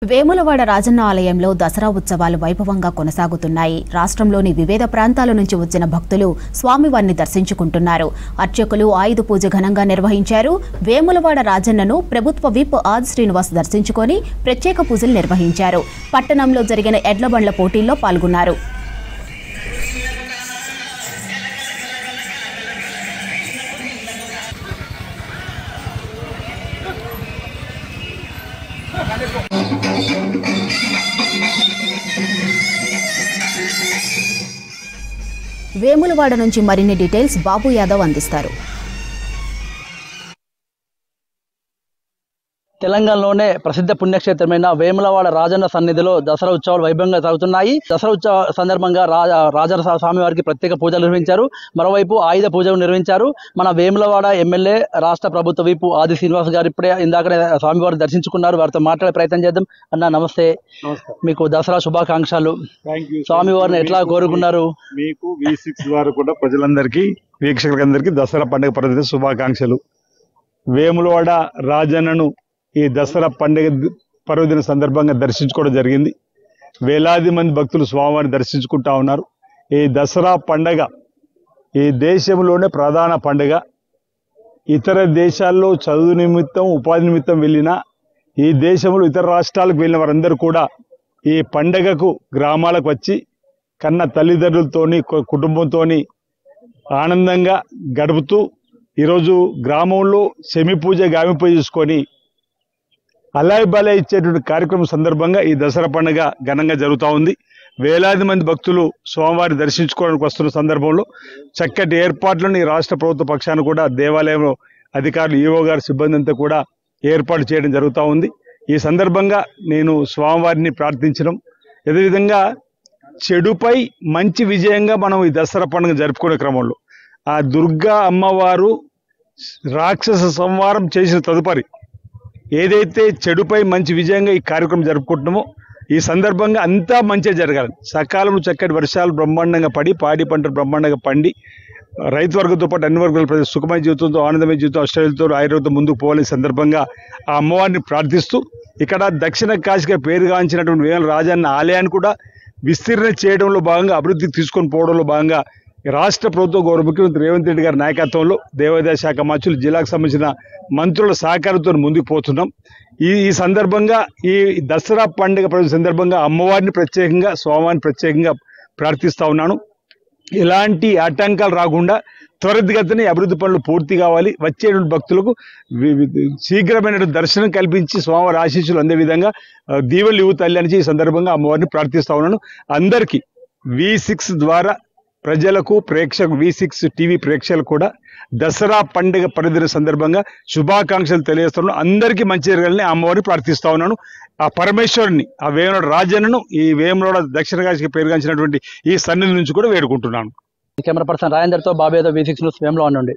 వేములవాడ రాజన్న ఆలయంలో దసరా ఉత్సవాలు వైభవంగా కొనసాగుతున్నాయి. రాష్ట్రంలోని వివిధ ప్రాంతాల నుంచి వచ్చిన భక్తులు స్వామివారిని దర్శించుకుంటున్నారు. అర్చకులు ఆయుధ పూజ ఘనంగా నిర్వహించారు. వేములవాడ రాజన్నను ప్రభుత్వ విప్ ఆది శ్రీనివాస్ దర్శించుకొని ప్రత్యేక పూజలు నిర్వహించారు. పట్టణంలో జరిగిన ఎడ్లబండ్ల పోటీల్లో పాల్గొన్నారు. వేములవాడ నుంచి మరిన్ని డీటెయిల్స్ బాబు యాదవ్ అందిస్తారు. తెలంగాణలోనే ప్రసిద్ధ పుణ్యక్షేత్రమైన వేములవాడ రాజన్న సన్నిధిలో దసరా ఉత్సవాలు వైభవంగా సాగుతున్నాయి. దసరా ఉత్సవ సందర్భంగా రాజన్న స్వామివారికి ప్రత్యేక పూజలు నిర్వహించారు. మరోవైపు ఆయుధ పూజలు నిర్వహించారు. మన వేములవాడ ఎమ్మెల్యే రాష్ట్ర ప్రభుత్వ విప్ ఆది శ్రీనివాస్ గారు ఇప్పుడే ఇందాకనే స్వామివారిని దర్శించుకున్నారు. వారితో మాట్లాడే ప్రయత్నం చేద్దాం. అన్న నమస్తే, మీకు దసరా శుభాకాంక్షలు. స్వామివారిని ఎట్లా కోరుకున్నారు? మీకు V6 ద్వారా కూడా ప్రజలందరికీ, వీక్షకులందరికీ దసరా పండుగ పర్వదిన శుభాకాంక్షలు. వేములవాడ రాజన్నను ఈ దసరా పండుగ పర్వదిన సందర్భంగా దర్శించుకోవడం జరిగింది. వేలాది మంది భక్తులు స్వామివారిని దర్శించుకుంటా ఉన్నారు. ఈ దసరా పండుగ ఈ దేశంలోనే ప్రధాన పండుగ. ఇతర దేశాల్లో చదువు నిమిత్తం, ఉపాధి నిమిత్తం వెళ్ళినా, ఈ దేశంలో ఇతర రాష్ట్రాలకు వెళ్ళిన వారందరూ కూడా ఈ పండుగకు గ్రామాలకు వచ్చి కన్న తల్లిదండ్రులతోని, కుటుంబంతోని ఆనందంగా గడుపుతూ ఈరోజు గ్రామంలో శమి పూజ, గామి పూజ చేసుకొని అల్లాయి బలాయి ఇచ్చేటువంటి కార్యక్రమం సందర్భంగా ఈ దసరా పండుగ ఘనంగా జరుగుతూ ఉంది. వేలాది మంది భక్తులు స్వామివారిని దర్శించుకోవడానికి వస్తున్న సందర్భంలో చక్కటి ఏర్పాట్లను ఈ రాష్ట్ర ప్రభుత్వ పక్షాన కూడా దేవాలయంలో అధికారులు, ఈవో గారు, సిబ్బంది అంతా కూడా ఏర్పాటు చేయడం జరుగుతూ ఉంది. ఈ సందర్భంగా నేను స్వామివారిని ప్రార్థించడం, అదేవిధంగా చెడుపై మంచి విజయంగా మనం ఈ దసరా పండుగ జరుపుకునే క్రమంలో ఆ దుర్గా అమ్మవారు రాక్షస సంహారం చేసిన తదుపరి ఏదైతే చెడుపై మంచి విజయంగా ఈ కార్యక్రమం జరుపుకుంటున్నామో, ఈ సందర్భంగా అంతా మంచిగా జరగాలి. సకాలంలో చక్కటి వర్షాలు బ్రహ్మాండంగా పడి, పాడి పంటలు బ్రహ్మాండంగా పండి, రైతు వర్గంతో పాటు అన్ని వర్గాల ప్రజలు సుఖమయ జీవితంతో, ఆనందమయ జీవితం, అష్టైలతో, ఆయుర్వేదంతో ముందుకు పోవాలి. సందర్భంగా ఆ అమ్మవారిని ప్రార్థిస్తూ ఇక్కడ దక్షిణ కాశీగా పేరుగాంచినటువంటి వేముల రాజన్న ఆలయాన్ని కూడా విస్తీర్ణ చేయడంలో భాగంగా, అభివృద్ధికి తీసుకొని పోవడంలో భాగంగా రాష్ట్ర ప్రభుత్వ గౌరవ ముఖ్యమంత్రి రేవంత్ రెడ్డి గారి నాయకత్వంలో దేవాదాయ శాఖ మంత్రులు, జిల్లాకు సంబంధించిన మంత్రుల సహకారంతో ముందుకు పోతున్నాం. ఈ సందర్భంగా ఈ దసరా పండుగ సందర్భంగా అమ్మవారిని ప్రత్యేకంగా, స్వామివారిని ప్రత్యేకంగా ప్రార్థిస్తా ఉన్నాను. ఎలాంటి ఆటంకాలు రాకుండా త్వరితగతిన అభివృద్ధి పనులు పూర్తి కావాలి. వచ్చేటువంటి భక్తులకు శీఘ్రమైన దర్శనం కల్పించి స్వామివారి ఆశీస్సులు అందే విధంగా దీవెనలు ఇవ్వు తల్లి అని ఈ సందర్భంగా అమ్మవారిని ప్రార్థిస్తా ఉన్నాను. అందరికీ V6 ద్వారా ప్రజలకు, V6 టీవీ ప్రేక్షకులకు కూడా దసరా పండుగ పర్వదిన సందర్భంగా శుభాకాంక్షలు తెలియజేస్తున్నాను. అందరికీ మంచి జరగాలని అమ్మవారిని ప్రార్థిస్తా ఉన్నాను. ఆ పరమేశ్వరుని, ఆ వేములవాడ రాజన్నను ఈ వేములవాడ దక్షిణ కాశీకి పేరుగాంచినటువంటి ఈ సన్నిధి నుంచి కూడా వేడుకుంటున్నాను. కెమెరా పర్సన్ రాజేందర్తో బాబు యాదవ్, V6 న్యూస్, వేములవాడ నుండి.